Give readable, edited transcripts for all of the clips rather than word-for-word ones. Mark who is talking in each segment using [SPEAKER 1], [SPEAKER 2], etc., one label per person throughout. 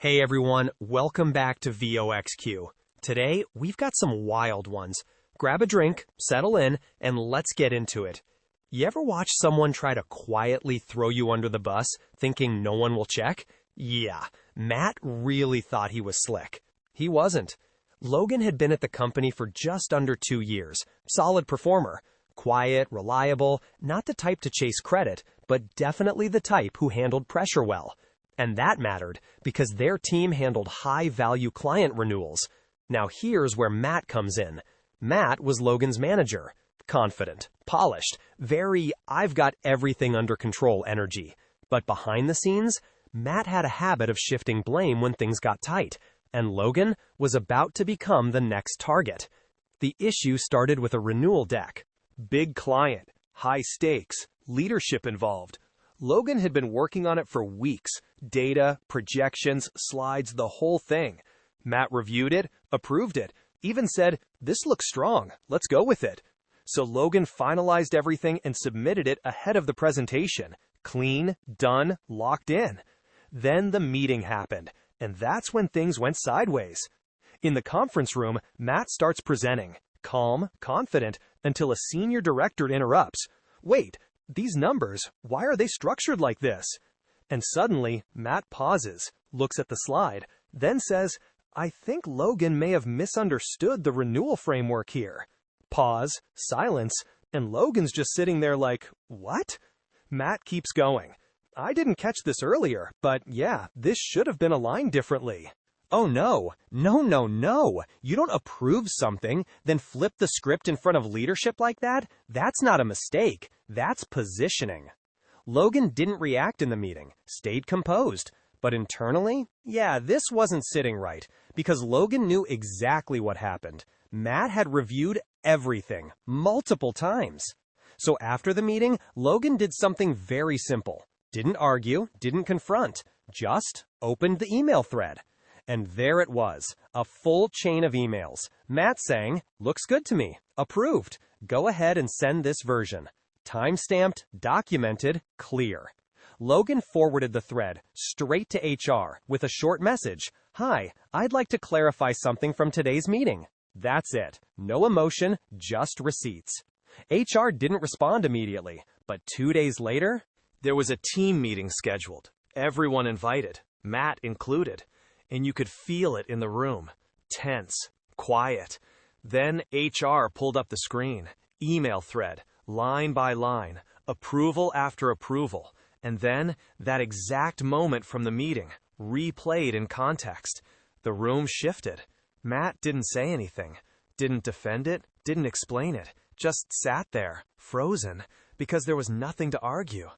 [SPEAKER 1] Hey everyone, welcome back to VoxQueue. Today, we've got some wild ones. Grab a drink, settle in, and let's get into it. You ever watch someone try to quietly throw you under the bus, thinking no one will check? Yeah, Matt really thought he was slick. He wasn't. Logan had been at the company for just under 2 years. Solid performer. Quiet, reliable, not the type to chase credit, but definitely the type who handled pressure well. And that mattered, because their team handled high-value client renewals. Now here's where Matt comes in. Matt was Logan's manager. Confident, polished, very I've got everything under control energy. But behind the scenes, Matt had a habit of shifting blame when things got tight, and Logan was about to become the next target. The issue started with a renewal deck. Big client, high stakes, leadership involved. Logan had been working on it for weeks. Data, projections, slides, the whole thing. Matt reviewed it, approved it, even said, "This looks strong, let's go with it." So Logan finalized everything and submitted it ahead of the presentation. Clean, done, locked in. Then the meeting happened, and that's when things went sideways. In the conference room, Matt starts presenting, calm, confident, until a senior director interrupts. "Wait, these numbers, why are they structured like this?" And suddenly, Matt pauses, looks at the slide, then says, "I think Logan may have misunderstood the renewal framework here." Pause, silence, and Logan's just sitting there like, "What?" Matt keeps going. "I didn't catch this earlier, but yeah, this should have been aligned differently." "Oh no, no. You don't approve something, then flip the script in front of leadership like that? That's not a mistake. That's positioning." Logan didn't react in the meeting, stayed composed. But internally, yeah, this wasn't sitting right, because Logan knew exactly what happened. Matt had reviewed everything, multiple times. So after the meeting, Logan did something very simple. Didn't argue, didn't confront, just opened the email thread. And there it was, a full chain of emails. Matt saying, "Looks good to me. Approved. Go ahead and send this version." Time-stamped, documented, clear. Logan forwarded the thread straight to HR with a short message. "Hi, I'd like to clarify something from today's meeting." That's it. No emotion, just receipts. HR didn't respond immediately, but 2 days later, there was a team meeting scheduled. Everyone invited, Matt included. And you could feel it in the room. Tense, quiet. Then HR pulled up the screen. Email thread, line by line, approval after approval. And then, that exact moment from the meeting, replayed in context. The room shifted. Matt didn't say anything, didn't defend it, didn't explain it, just sat there, frozen, because there was nothing to argue.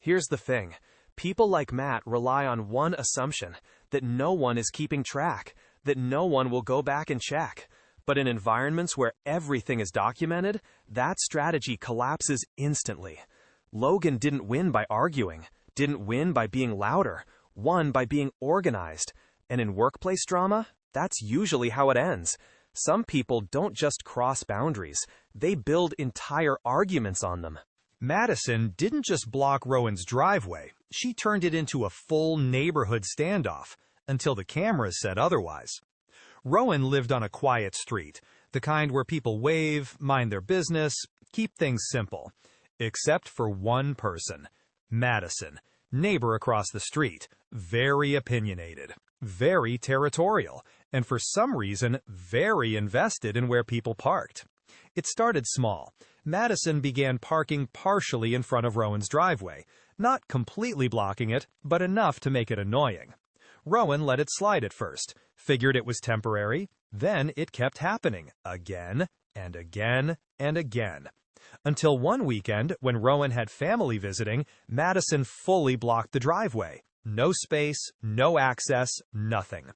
[SPEAKER 1] Here's the thing. People like Matt rely on one assumption, that no one is keeping track, that no one will go back and check. But in environments where everything is documented, that strategy collapses instantly. Logan didn't win by arguing, didn't win by being louder, won by being organized. And in workplace drama, that's usually how it ends. Some people don't just cross boundaries, they build entire arguments on them.
[SPEAKER 2] Madison didn't just block Rowan's driveway, she turned it into a full neighborhood standoff, until the cameras said otherwise. Rowan lived on a quiet street, the kind where people wave, mind their business, keep things simple. Except for one person, Madison, neighbor across the street, very opinionated, very territorial, and for some reason, very invested in where people parked. It started small. Madison began parking partially in front of Rowan's driveway, not completely blocking it, but enough to make it annoying. Rowan let it slide at first, figured it was temporary, then it kept happening, again and again and again. Until one weekend, when Rowan had family visiting, Madison fully blocked the driveway. No space, no access, nothing.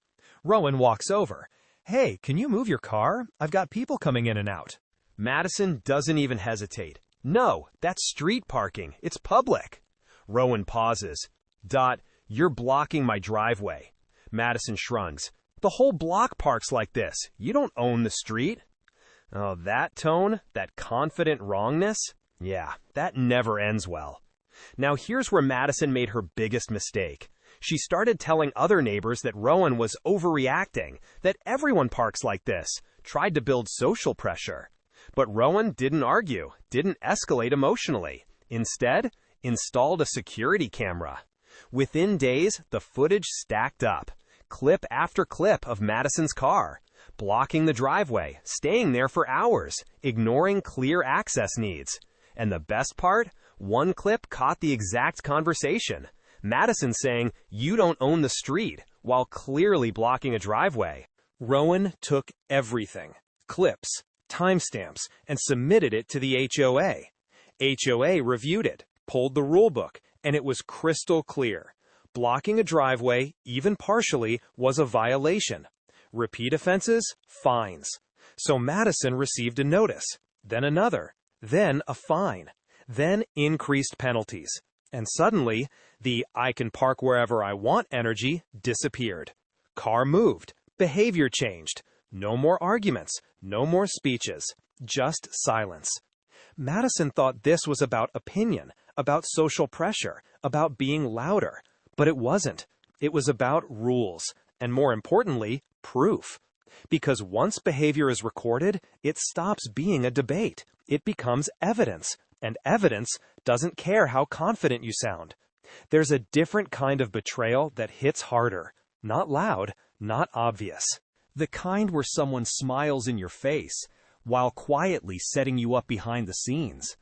[SPEAKER 2] Rowan walks over. "Hey, can you move your car? I've got people coming in and out."
[SPEAKER 1] Madison doesn't even hesitate. "No, that's street parking. It's public." Rowan pauses. "You're blocking my driveway." Madison shrugs. "The whole block parks like this. You don't own the street." Oh, that tone, that confident wrongness? Yeah, that never ends well. Now here's where Madison made her biggest mistake. She started telling other neighbors that Rowan was overreacting, that everyone parks like this, tried to build social pressure. But Rowan didn't argue, didn't escalate emotionally. Instead, installed a security camera. Within days, the footage stacked up. Clip after clip of Madison's car, blocking the driveway, staying there for hours, ignoring clear access needs. And the best part? One clip caught the exact conversation. Madison saying, "You don't own the street," while clearly blocking a driveway. Rowan took everything, clips, timestamps, and submitted it to the HOA. HOA reviewed it, pulled the rulebook, and it was crystal clear. Blocking a driveway, even partially, was a violation. Repeat offenses, fines. So Madison received a notice, then another, then a fine, then increased penalties. And suddenly, the "I can park wherever I want" energy disappeared. Car moved, behavior changed. No more arguments, no more speeches, just silence. Madison thought this was about opinion, about social pressure, about being louder. But it wasn't. It was about rules, and more importantly, proof. Because once behavior is recorded, it stops being a debate. It becomes evidence, and evidence doesn't care how confident you sound. There's a different kind of betrayal that hits harder. Not loud, not obvious. The kind where someone smiles in your face, while quietly setting you up behind the scenes.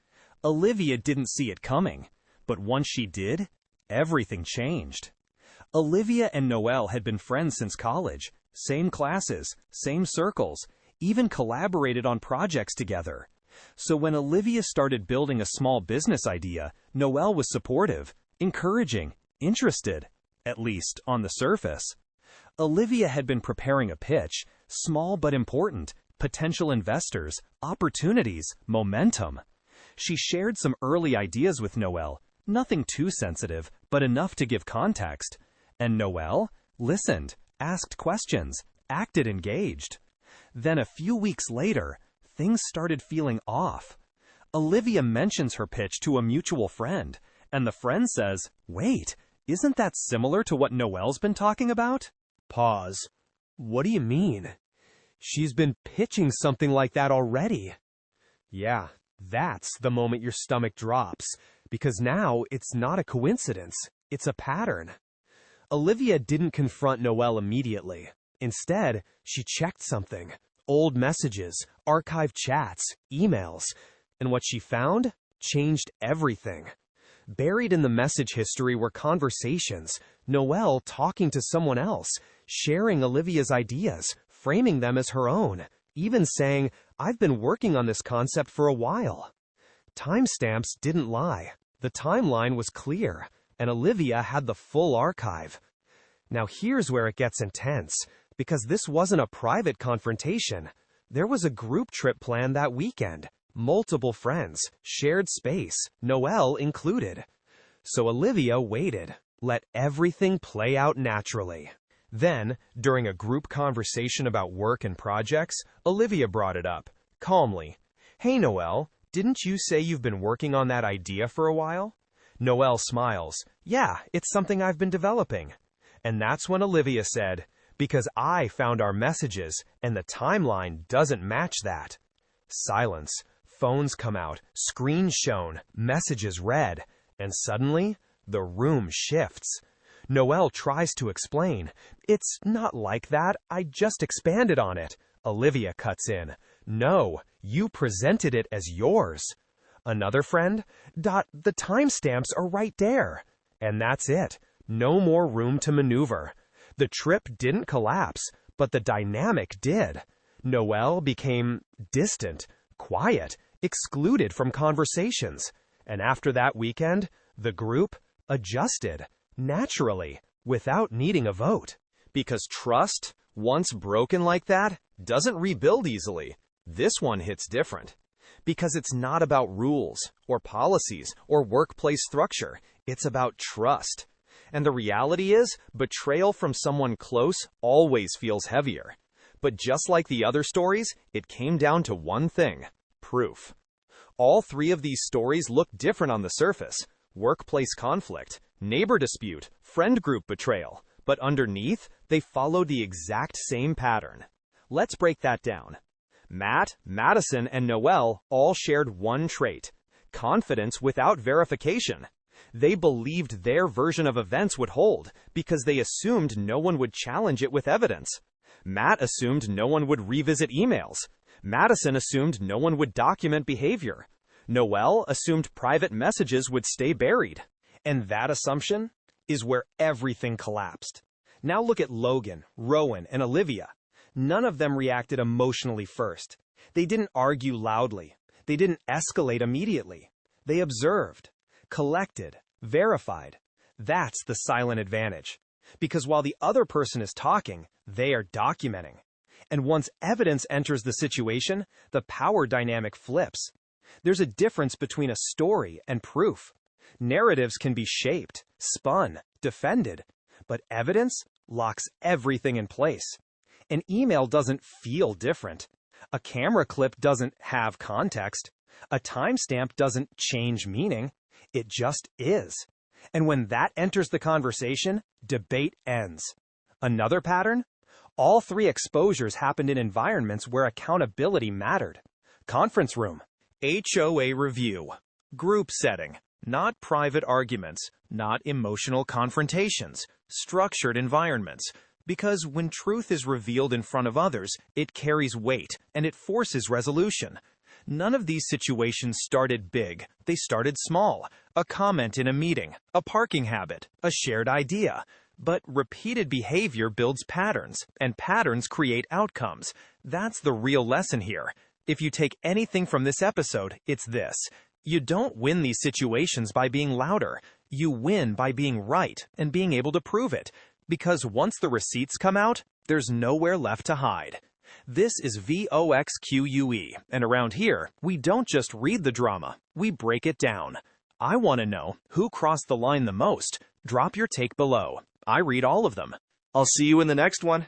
[SPEAKER 1] Olivia didn't see it coming, but once she did, everything changed. Olivia and Noelle had been friends since college, same classes, same circles, even collaborated on projects together. So when Olivia started building a small business idea, Noelle was supportive, encouraging, interested, at least on the surface. Olivia had been preparing a pitch, small but important, potential investors, opportunities, momentum. She shared some early ideas with Noelle, nothing too sensitive, but enough to give context. And Noelle listened, asked questions, acted engaged. Then a few weeks later, things started feeling off. Olivia mentions her pitch to a mutual friend, and the friend says, "Wait, isn't that similar to what Noelle's been talking about?" Pause. "What do you mean? She's been pitching something like that already." Yeah, that's the moment your stomach drops. Because now it's not a coincidence, it's a pattern. Olivia didn't confront Noelle immediately. Instead, she checked something. Old messages, archived chats, emails. And what she found changed everything. Buried in the message history were conversations, Noelle talking to someone else, sharing Olivia's ideas, framing them as her own, even saying, "I've been working on this concept for a while." Timestamps didn't lie. The timeline was clear, and Olivia had the full archive. Now here's where it gets intense, because this wasn't a private confrontation. There was a group trip planned that weekend. Multiple friends, shared space, Noelle included. So Olivia waited, let everything play out naturally. Then, during a group conversation about work and projects, Olivia brought it up, calmly. "Hey Noelle, didn't you say you've been working on that idea for a while?" Noelle smiles. "Yeah, it's something I've been developing." And that's when Olivia said, "Because I found our messages, and the timeline doesn't match that." Silence. Phones come out, screens shown, messages read, and suddenly, the room shifts. Noelle tries to explain. "It's not like that, I just expanded on it." Olivia cuts in. "No, you presented it as yours." Another friend? "The timestamps are right there." And that's it. No more room to maneuver. The trip didn't collapse, but the dynamic did. Noelle became distant, quiet, excluded from conversations. And after that weekend, the group adjusted, naturally, without needing a vote. Because trust, once broken like that, doesn't rebuild easily. This one hits different. Because it's not about rules, or policies, or workplace structure. It's about trust. And the reality is, betrayal from someone close always feels heavier. But just like the other stories, it came down to one thing: proof. All three of these stories look different on the surface: workplace conflict, Neighbor dispute, friend group betrayal, but underneath, they follow the exact same pattern. Let's break that down. Matt, Madison, and Noelle all shared one trait: confidence without verification. They believed their version of events would hold because they assumed no one would challenge it with evidence. Matt assumed no one would revisit emails. Madison assumed no one would document behavior. Noelle assumed private messages would stay buried. And that assumption is where everything collapsed. Now look at Logan, Rowan, and Olivia. None of them reacted emotionally first. They didn't argue loudly. They didn't escalate immediately. They observed, collected, verified. That's the silent advantage. Because while the other person is talking, they are documenting. And once evidence enters the situation, the power dynamic flips. There's a difference between a story and proof. Narratives can be shaped, spun, defended, but evidence locks everything in place. An email doesn't feel different. A camera clip doesn't have context. A timestamp doesn't change meaning. It just is. And when that enters the conversation, debate ends. Another pattern? All three exposures happened in environments where accountability mattered. Conference room, HOA review, group setting, not private arguments, not emotional confrontations, structured environments. Because when truth is revealed in front of others, it carries weight and it forces resolution. None of these situations started big. They started small. A comment in a meeting, a parking habit, a shared idea. But repeated behavior builds patterns, and patterns create outcomes. That's the real lesson here. If you take anything from this episode, it's this. You don't win these situations by being louder. You win by being right and being able to prove it. Because once the receipts come out, there's nowhere left to hide. This is VoxQueue, and around here, we don't just read the drama, we break it down. I want to know who crossed the line the most. Drop your take below. I read all of them. I'll see you in the next one.